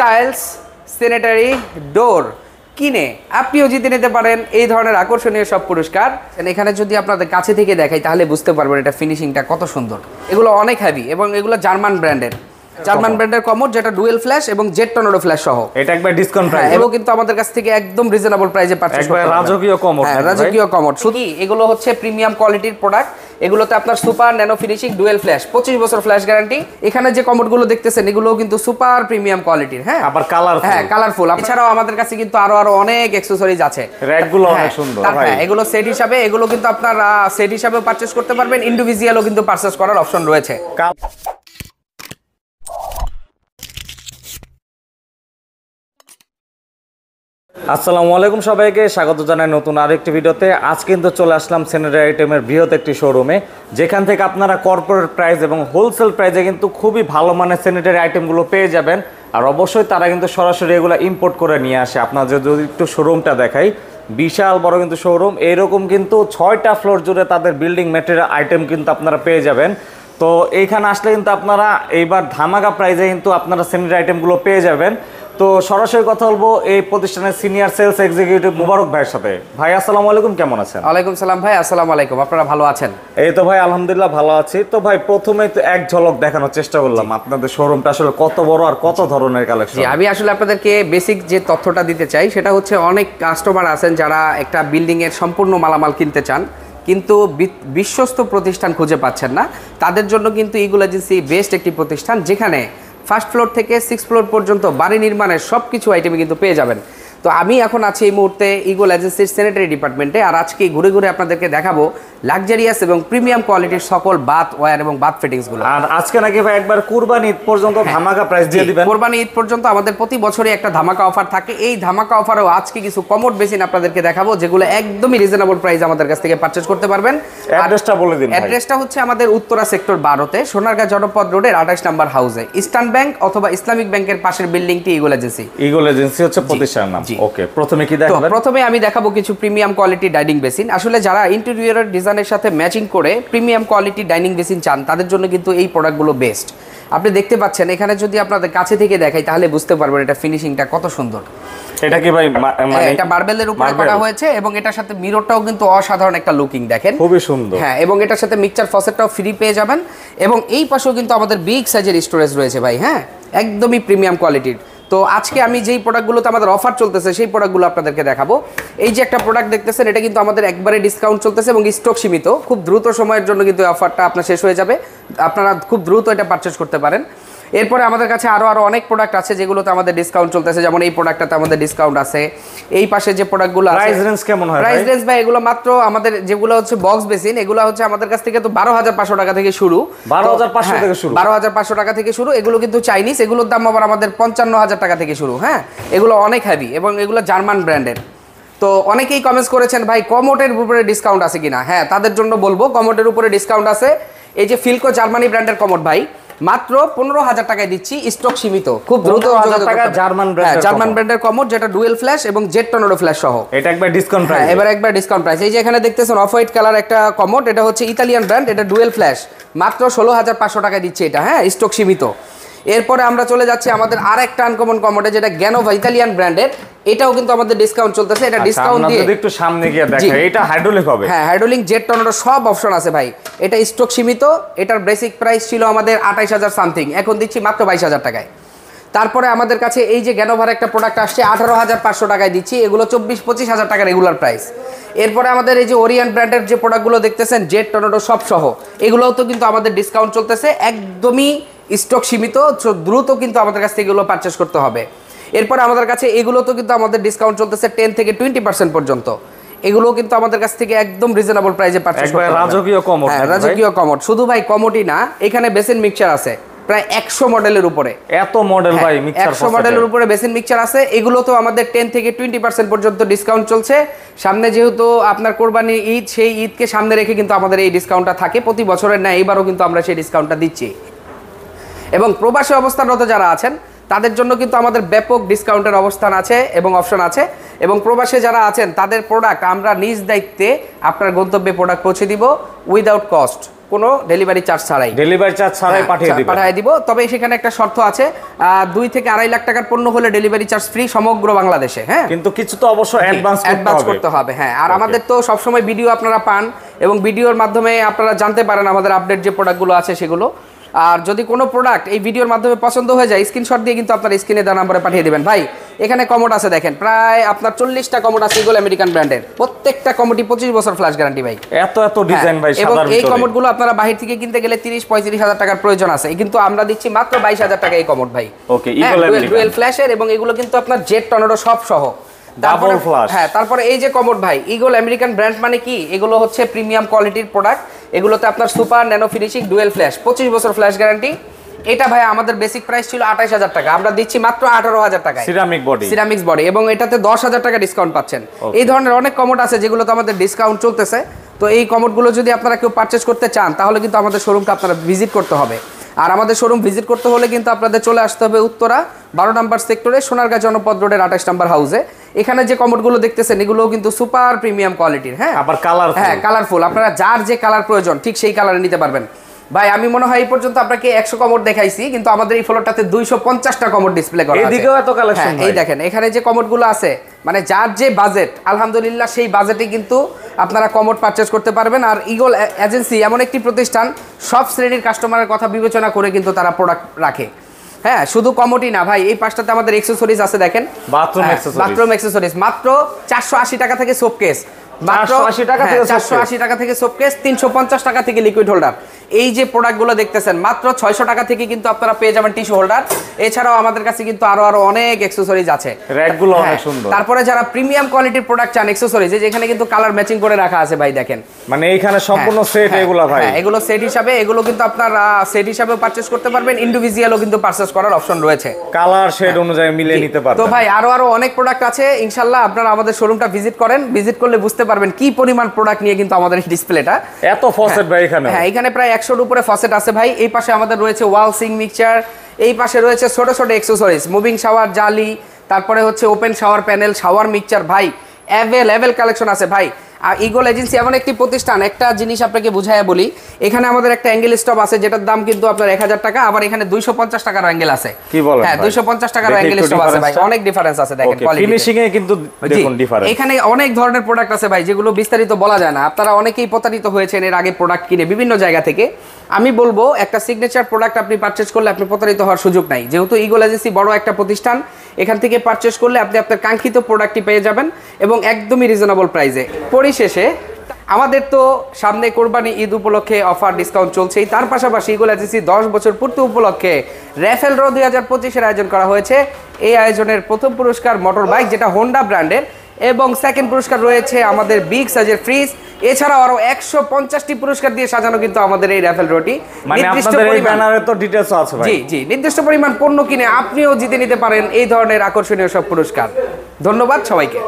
Tiles sanitary ডোর কিনে আপনিও জিতে নিতে পারেন এই ধরনের আকর্ষণীয় সব পুরস্কার। এখানে যদি আপনাদের কাছে থেকে দেখাই তাহলে বুঝতে পারবেন এটা ফিনিশিংটা কত সুন্দর। এগুলো অনেক হেভি এবং এগুলো জার্মান ব্র্যান্ডের কমোড, যেটা ডুয়েল ফ্ল্যাশ এবং জেট টর্নেডো ফ্ল্যাশ সহ। এটা একবার ডিসকাউন্ট প্রাইস এবং কিন্তু আমাদের কাছ থেকে একদম রিজনেবল প্রাইসে পারচেজ করতে পারবেন। রাজকীয় কমোড, হ্যাঁ রাজকীয় কমোড। শুধু এগুলো হচ্ছে প্রিমিয়াম কোয়ালিটির প্রোডাক্ট। এগুলোতে আপনার super nano finishing dual flash 25 বছর ফ্ল্যাশ গ্যারান্টি। এখানে যে কমোডগুলো দেখতেছেন এগুলো কিন্তু সুপার প্রিমিয়াম কোয়ালিটির। হ্যাঁ আবার কালারফুল। হ্যাঁ কালারফুল। এছাড়াও আমাদের কাছে কিন্তু আরো অনেক অ্যাকসেসরিজ আছে। র‍্যাকগুলো অনেক সুন্দর ভাই। এগুলো সেট হিসাবে, এগুলো কিন্তু আপনারা সেট হিসাবেও পারচেজ করতে পারবেন, ইন্ডিভিজুয়ালও কিন্তু পারচেজ করার অপশন রয়েছে। আসসালামু আলাইকুম, সবাইকে স্বাগত জানাই নতুন আরেকটি ভিডিওতে। আজ কিন্তু চলে আসলাম স্যানিটারি আইটেমের বৃহৎ একটি শোরুমে, যেখান থেকে আপনারা কর্পোরেট প্রাইস এবং হোলসেল প্রাইসে কিন্তু খুবই ভালো মানের স্যানিটারি আইটেমগুলো পেয়ে যাবেন। আর অবশ্যই তারা কিন্তু সরাসরি এগুলো ইম্পোর্ট করে নিয়ে আসে। আপনারা যদি একটু শোরুমটা দেখাই, বিশাল বড় কিন্তু শোরুম। এইরকম কিন্তু 6টা ফ্লোর জুড়ে তাদের বিল্ডিং ম্যাটেরিয়াল আইটেম কিন্তু আপনারা পেয়ে যাবেন। তো এইখানে আসলে কিন্তু আপনারা এইবার ধামাকা প্রাইসে কিন্তু আপনারা স্যানিটারি আইটেমগুলো পেয়ে যাবেন। তো সরাসরি কথা বলবো এই প্রতিষ্ঠানের সিনিয়র সেলস এক্সিকিউটিভ মুবারক ভাইয়ের সাথে। ভাই আসসালামু আলাইকুম, কেমন আছেন? ওয়ালাইকুম সালাম ভাই, আসসালামু আলাইকুম। আপনারা ভালো আছেন? এই তো ভাই আলহামদুলিল্লাহ ভালো আছি। তো ভাই প্রথমেই তো এক ঝলক দেখানোর চেষ্টা করলাম আপনাদের শোরুমটা আসলে কত বড় আর কত ধরনের কালেকশন। আমি আসলে আপনাদেরকে বেসিক যে তথ্যটা দিতে চাই সেটা হচ্ছে, অনেক কাস্টমার আছেন যারা একটা বিল্ডিং এর সম্পূর্ণ মালামাল কিনতে চান কিন্তু বিশ্বস্ত প্রতিষ্ঠান খুঁজে পাচ্ছেন না। তাদের জন্য কিন্তু ইগল এজেন্সি বেস্ট একটি প্রতিষ্ঠান, যেখানে ফার্স্ট ফ্লোর থেকে 6 ফ্লোর পর্যন্ত বাড়ি নির্মাণের সব কিছু আইটেমে কিন্তু পেয়ে যাবেন। তো আমি এখন আছি এই মুহূর্তে ইগল এজেন্সির স্যানিটারি ডিপার্টমেন্টে। আর আজকে ঘুরে ঘুরে আপনাদেরকে দেখাবো লাক্সারিয়াস এবং প্রিমিয়াম কোয়ালিটির সকল বাথ ওয়্যার এবং বাথ ফিটিংসগুলো। আর আজকে নাকি ভাই একবার কুরবানি ঈদ পর্যন্ত ধামাকা প্রাইস দিয়ে দিবেন। কুরবানি ঈদ পর্যন্ত আমাদের প্রতি বছরই একটা ধামাকা অফার থাকে। এই ধামাকা অফারেও আজকে কিছু কমোড বেসিন আপনাদেরকে দেখাবো, যেগুলো একদমই রিজনেবল প্রাইস আমাদের কাছ থেকে পারচেজ করতে পারবেন। অ্যাড্রেসটা বলে দিন। অ্যাড্রেসটা হচ্ছে আমাদের উত্তরা সেক্টর 12-তে সোনারগাঁ জনপদ রোডের 28 নম্বর হাউসে, ইস্টার্ন ব্যাংক অথবা ইসলামিক ব্যাংকের পাশের বিল্ডিংটি ইগল এজেন্সি। ইগল এজেন্সি হচ্ছে প্রতিষ্ঠানের নাম। ওকে, প্রথমে কি দেখাবেন? প্রথমে আমি দেখাবো কিছু প্রিমিয়াম কোয়ালিটি ডাইনিং বেসিন। আসলে যারা ইন্টেরিয়র ডিজাইনের সাথে ম্যাচিং করে প্রিমিয়াম কোয়ালিটি ডাইনিং বেসিন চান, তাদের জন্য কিন্তু এই প্রোডাক্টগুলো বেস্ট। আপনি দেখতে পাচ্ছেন এখানে, যদি আপনাদের কাছে থেকে দেখাই তাহলে বুঝতে পারবেন এটা ফিনিশিংটা কত সুন্দর। এটা কি ভাই মানে এটা মার্বেলের উপরে করা হয়েছে এবং এটার সাথে মিররটাও কিন্তু অসাধারণ একটা লুকিং, দেখেন খুবই সুন্দর। হ্যাঁ, এবং এটার সাথে মিক্সচার ফসেটটাও ফ্রি পেয়ে যাবেন। এবং এই পাশেও কিন্তু আমাদের বিগ সাইজের স্টোরেজ রয়েছে ভাই। হ্যাঁ, একদমই প্রিমিয়াম কোয়ালিটির। তো আজকে আমি যেই প্রোডাক্টগুলোতে আমাদের অফার চলতেছে সেই প্রোডাক্টগুলো আপনাদেরকে দেখাবো। এই যে একটা প্রোডাক্ট দেখতেছেন, এটা কিন্তু আমাদের একবারে ডিসকাউন্ট চলতেছে এবং স্টক সীমিত। খুব দ্রুত সময়ের জন্য কিন্তু অফারটা আপনার শেষ হয়ে যাবে, আপনারা খুব দ্রুত এটা পারচেজ করতে পারেন। এরপরে আমাদের কাছে আরো অনেক প্রোডাক্ট আছে যেগুলোতে আমাদের ডিসকাউন্ট চলতেছে, যেমন এই প্রোডাক্টটাতে আমাদের ডিসকাউন্ট আছে। এই পাশে যে প্রোডাক্টগুলো আছে, প্রাইস রেঞ্জ কেমন হয়? প্রাইস রেঞ্জ ভাই এগুলো মাত্র আমাদের যেগুলো হচ্ছে বক্স বেসিন, এগুলো হচ্ছে আমাদের কাছ থেকে তো 12,500 টাকা থেকে শুরু। 12,500 থেকে শুরু? 12,500 টাকা থেকে শুরু। এগুলো কিন্তু চাইনিজ, এগুলোর দাম আবার আমাদের 55,000 টাকা থেকে শুরু। হ্যাঁ, এগুলো অনেক হেভি এবং এগুলো জার্মান ব্র্যান্ডের। তো অনেকেই কমেন্টস করেছেন ভাই কমোডের উপরে ডিসকাউন্ট আছে কিনা। হ্যাঁ, তাদের জন্য বলবো কমোডের উপরে ডিসকাউন্ট আছে। এই যে ফিলকো জার্মানি ব্র্যান্ডের কমোড ভাই মাত্র 15,000 টাকায় দিচ্ছি, স্টক সীমিত। খুব দ্রুত জার্মান ব্র্যান্ডের কমোড, যেটা ডুয়েল ফ্ল্যাশ এবং জেট টর্নেডো ফ্ল্যাশ সহ। এটা একবার ডিসকাউন্ট প্রাইস। এবার একবার ডিসকাউন্ট প্রাইস। এই যে এখানে দেখতেছেন অফ হোয়াইট কালার একটা কমোড, এটা হচ্ছে ইতালিয়ান ব্র্যান্ড, এটা ডুয়েল ফ্ল্যাশ, মাত্র 16,500 টাকায় দিচ্ছে এটা। হ্যাঁ, স্টক সীমিত। এরপরে আমরা চলে যাচ্ছি আমাদের আরেকটা আনকমন কমোডে, যেটা গ্যানোভা ইতালিয়ান ব্র্যান্ডের। এটাও কিন্তু আমাদের ডিসকাউন্ট চলতেছে। এটা ডিসকাউন্ট দিয়ে একটু সামনে গিয়ে দেখাই। এটা হাইড্রোলিক হবে? হ্যাঁ, হাইড্রোলিক, জেট টর্নেডো সব অপশন আছে ভাই। এটা স্টক সীমিত। এটার বেসিক প্রাইস ছিল আমাদের 28,000 সামথিং, এখন দিচ্ছি মাত্র 22,000 টাকায়। তারপরে আমাদের কাছে এই যে গ্যানোভার একটা প্রোডাক্ট আসছে 18,500 টাকায় দিচ্ছি, এগুলো 24-25,000 টাকা রেগুলার প্রাইস। এরপরে আমাদের এই যে ওরিয়েন্ট ব্র্যান্ডের যে প্রোডাক্টগুলো দেখতেছেন, জেট টর্নেডো সব সহ, এগুলোও তো কিন্তু আমাদের ডিসকাউন্ট চলতেছে, একদমই স্টক সীমিত, দ্রুত কিন্তু আমাদের কাছ থেকে এগুলো পারচেস করতে হবে। এরপরে আমাদের কাছে এগুলো তো কিন্তু আমাদের ডিসকাউন্ট চলতেছে 10 থেকে 20% পর্যন্ত। এগুলো কিন্তু আমাদের কাছ থেকে একদম রিজনেবল প্রাইসে পারচেস করতে হবে। রাজকীয় কমোড। হ্যাঁ, রাজকীয় কমোড। শুধু ভাই কমোডই না, এখানে বেসিন মিক্সচার আছে প্রায় 100 মডেলের উপরে। এত মডেল ভাই? মিক্সচার 100 মডেলের উপরে বেসিন মিক্সচার আছে। এগুলো তো আমাদের 10 থেকে 20% পর্যন্ত ডিসকাউন্ট চলছে। সামনে যেহেতু আপনার কোরবানি ঈদ, সেই ঈদকে সামনে রেখে কিন্তু আমাদের এই ডিসকাউন্টটা থাকে প্রতি বছরের না, এইবারও কিন্তু আমরা সেই ডিসকাউন্টটা দিচ্ছি। এবং প্রবাসী অবস্থানরত যারা আছেন তাদের জন্য কিন্তু আমাদের ব্যাপক ডিসকাউন্টের অবস্থান আছে এবং অপশন আছে। এবং প্রবাসে যারা আছেন তাদের প্রোডাক্ট আমরা নিজ দায়িত্বে আপনার গন্তব্যে প্রোডাক্ট পৌঁছে দিব উইদাউট কস্ট, কোনো ডেলিভারি চার্জ ছাড়াই। ডেলিভারি চার্জ ছাড়াই পাঠিয়ে দিব। তবে সেখানে একটা শর্ত আছে, 2 থেকে 2.5 লাখ টাকার পণ্য হলে ডেলিভারি চার্জ ফ্রি সমগ্র বাংলাদেশে। হ্যাঁ, কিন্তু কিছু তো অবশ্যই অ্যাডভান্স করতে হবে। হ্যাঁ, আর আমাদের তো সবসময় ভিডিও আপনারা পান এবং ভিডিওর মাধ্যমে আপনারা জানতে পারেন আমাদের আপডেট যে প্রোডাক্টগুলো আছে সেগুলো। আর যদি কোনো প্রোডাক্ট এই ভিডিওর মাধ্যমে পছন্দ হয়ে যায়, স্ক্রিনশট দিয়ে কিন্তু আপনার স্ক্রিনে দেওয়া নম্বরে পাঠিয়ে দিবেন। ভাই এখানে কমোড আছে দেখেন, প্রায় আপনার 40টা কমোড আছে ইগল আমেরিকান ব্র্যান্ডের, প্রত্যেকটা কমোডই 25 বছর ফ্ল্যাশ গ্যারান্টি ভাই। এত ডিজাইন ভাই, এবং এই কমোডগুলো আপনারা বাহির থেকে কিনতে গেলে 30-35 হাজার টাকার প্রয়োজন আছে, কিন্তু আমরা দিচ্ছি মাত্র 22,000 টাকা এই কমোড ভাই। ওকে, ইগল আমেরিকান ডুয়েল ফ্ল্যাশের, এবং এগুলো কিন্তু আপনার জেট টর্নেডো সব সহ ডাবল ফ্ল্যাশ। হ্যাঁ, তারপরে এই যে কমোড ভাই, ইগল আমেরিকান ব্র্যান্ড মানে কি, এগুলো হচ্ছে প্রিমিয়াম কোয়ালিটির প্রোডাক্ট। এগুলোতে আপনার super nano finishing dual flash, 25 বছর ফ্ল্যাশ গ্যারান্টি। এটা ভাই আমাদের বেসিক প্রাইস ছিল 28,000 টাকা, আমরা দিচ্ছি মাত্র 18,000 টাকায়। সিরামিক্স বডি, এবং এটাতে 10,000 টাকা ডিসকাউন্ট পাচ্ছেন। এই ধরনের অনেক কমোড আছে যেগুলোতে আমাদের ডিসকাউন্ট চলতেছে। তো এই কমোডগুলো যদি আপনারা কেউ পারচেজ করতে চান তাহলে কিন্তু আমাদের শোরুমটা আপনারা ভিজিট করতে হবে। আর আমাদের শোরুম ভিজিট করতে হলে কিন্তু আপনাদের চলে আসতে হবে উত্তরা 12 নম্বর সেক্টরে সোনারগাঁ জনপদ রোডের 28 নম্বর হাউসে। এখানে যে কমোডগুলো দেখতেছেন এগুলোও কিন্তু সুপার প্রিমিয়াম কোয়ালিটির। হ্যাঁ, আবার কালারফুল। হ্যাঁ, কালারফুল। আপনারা যার যে কালার প্রয়োজন ঠিক সেই কালারে নিতে পারবেন। ভাই আমি মনে হয় এই পর্যন্ত আপনাকে 100 কমোড দেখাইছি, কিন্তু আমাদের এই ফ্লোরটাতে 250টা কমোড ডিসপ্লে করা আছে। এদিকেও এত কালেকশন। এই দেখেন এখানে যে কমোডগুলো আছে, মানে যার যে বাজেট আলহামদুলিল্লাহ সেই বাজেটে কিন্তু আপনারা কমোড পারচেজ করতে পারবেন। আর ইগল এজেন্সি এমন একটি প্রতিষ্ঠান, সব শ্রেণীর কাস্টমারের কথা বিবেচনা করে কিন্তু তারা প্রোডাক্ট রাখে। হ্যাঁ, শুধু কমোডই না ভাই, এই পাশটাতে আমাদের অ্যাকসেসরিজ আছে দেখেন, বাথরুম অ্যাকসেসরিজ মাত্র 480 টাকা থেকে সোপকেস, 480 টাকা থেকে সোপকেস, 350 টাকা থেকে লিকুইড হোল্ডার। এই যে প্রোডাক্টগুলো দেখতেছেন মাত্র 600 টাকা থেকে কিন্তু আপনারা পেয়ে যাবেন টিস্যু হোল্ডার। এছাড়াও আমাদের কাছে কিন্তু আরো অনেক অ্যাকসেসরিজ আছে, র‍্যাকগুলো অনেক সুন্দর। তারপরে যারা প্রিমিয়াম কোয়ালিটির প্রোডাক্ট চান অ্যাকসেসরিজ, যেখানে কিন্তু কালার ম্যাচিং করে রাখা আছে ভাই দেখেন, মানে এইখানে সম্পূর্ণ সেট এগুলো ভাই। এগুলো সেট হিসাবে, এগুলো কিন্তু আপনারা সেট হিসাবেও পারচেজ করতে পারবেন, ইন্ডিভিজুয়ালও কিন্তু পারচেজ করার অপশন রয়েছে, কালার শেড অনুযায়ী মিলিয়ে নিতে পারবেন। তো ভাই আরো অনেক প্রোডাক্ট আছে, ইনশাআল্লাহ আপনারা আমাদের শোরুমটা ভিজিট করেন, ভিজিট করলে বুঝতে পারবেন কি পরিমাণ প্রোডাক্ট নিয়ে কিন্তু আমাদের এই ডিসপ্লেটা। এত ফসেট ভাই এখানে। হ্যাঁ, এখানে প্রায় 100 এর উপরে ফসেট আছে ভাই। এই পাশে আমাদের রয়েছে ওয়াল সিং মিক্সচার, এই পাশে রয়েছে ছোট ছোট অ্যাকসেসরিজ, মুভিং শাওয়ার জালি, তারপরে হচ্ছে open shower panel, shower mixture ভাই, অ্যাভেলেবল কালেকশন আছে ভাই। আর ইগল এজেন্সি এমন একটি প্রতিষ্ঠান, একটা জিনিস আপনাকে বুঝাইয়া বলি, এখানে আমাদের একটা অ্যাঙ্গেল স্টপ আছে যেটার দাম কিন্তু আপনার 1000 টাকা, আবার এখানে 250 টাকার অ্যাঙ্গেল আছে। কি বলেন? হ্যাঁ, 250 টাকার অ্যাঙ্গেল স্টপ আছে ভাই, অনেক ডিফারেন্স আছে দেখেন কোয়ালিটি, ফিনিশিং এ কিন্তু দেখুন ডিফারেন্স। এখানে অনেক ধরনের প্রোডাক্ট আছে ভাই যেগুলো বিস্তারিত বলা যায় না। আপনারা অনেকেই প্রতারিত হয়েছেন এর আগে প্রোডাক্ট কিনে বিভিন্ন জায়গা থেকে। আমি বলবো একটা সিগনেচার প্রোডাক্ট আপনি পারচেজ করলে আপনি প্রতারিত হওয়ার সুযোগ নাই, যেহেতু ইগল এজেন্সি বড় একটা প্রতিষ্ঠান। এখান থেকে পারচেজ করলে আপনি আপনার কাঙ্ক্ষিত প্রোডাক্টটি পেয়ে যাবেন এবং একদমই রিজনেবল প্রাইসে। পরিশেষে আমাদের তো সামনে কোরবানি ঈদ উপলক্ষে অফার ডিসকাউন্ট চলছেই, তার পাশাপাশি ইগল এজেন্সি 10 বছর পূর্তি উপলক্ষে র্যাফেল ড্র 2025-এর আয়োজন করা হয়েছে। এই আয়োজনের প্রথম পুরস্কার মোটর বাইক, যেটা হোন্ডা ব্র্যান্ডের, এবং সেকেন্ড পুরস্কার রয়েছে আমাদের বিগ সাইজের ফ্রিজ। এছাড়াও আরো 150টি পুরস্কার দিয়ে সাজানো কিন্তু আমাদের এই র্যাফেল ড্রটি। নির্দিষ্ট পরিমাণ পণ্য কিনে আপনিও জিতে নিতে পারেন এই ধরনের আকর্ষণীয় সব পুরস্কার। ধন্যবাদ সবাইকে।